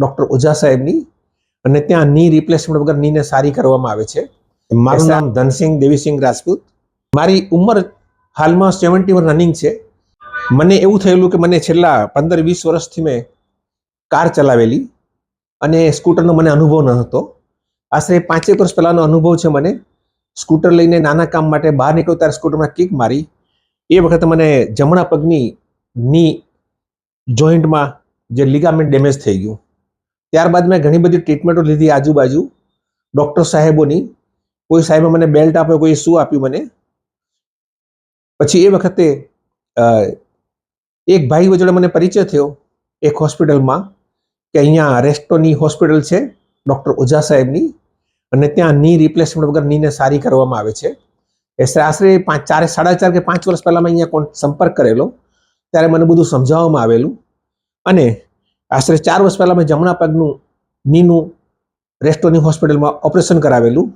Doctor Oza સાહેબની અને ત્યાં ની રિપ્લેસમેન્ટ વગર નીને સારી કરવામાં આવે છે. મારું નામ ધનસિંહ દેવીસિંહ રાજપૂત. મારી ઉંમર હાલમાં 71 રનિંગ છે. મને એવું થયેલું કે મને છેલ્લા 15-20 વર્ષથી મેં કાર ચલાવેલી અને સ્કૂટરનો મને અનુભવ ન હતો. આશરે 5 વર્ષ પહેલાંનો અનુભવ છે મને. સ્કૂટર લઈને નાના કામ માટે બહાર નીકળ્યો ત્યારે સ્કૂટરમાં કિક મારી. એ વખતે મને જમણા પગની ની જોઈન્ટમાં જે લિગામેન્ટ ડેમેજ થઈ ગયું. ત્યારબાદ મેં ઘણી બધી ટ્રીટમેન્ટો લીધી આજુબાજુ ડૉક્ટર સાહેબોની. કોઈ સાહેબે મને બેલ્ટ આપ્યો, કોઈ શું આપ્યું મને. પછી એ વખતે એક ભાઈ જોડે મને પરિચય થયો એક હોસ્પિટલમાં કે અહીંયા રેસ્ટોની હોસ્પિટલ છે ડૉક્ટર ઓઝા સાહેબની અને ત્યાં ની રિપ્લેસમેન્ટ વગર નીને સારી કરવામાં આવે છે. આશરે 4.5 કે 5 વર્ષ પહેલાં મેં અહીંયા સંપર્ક કરેલો ત્યારે મને બધું સમજાવવામાં આવેલું અને આશરે 4 વર્ષ પહેલાં મેં જમણા પગનું નીનું રેસ્ટોની હોસ્પિટલમાં ઓપરેશન કરાવેલું.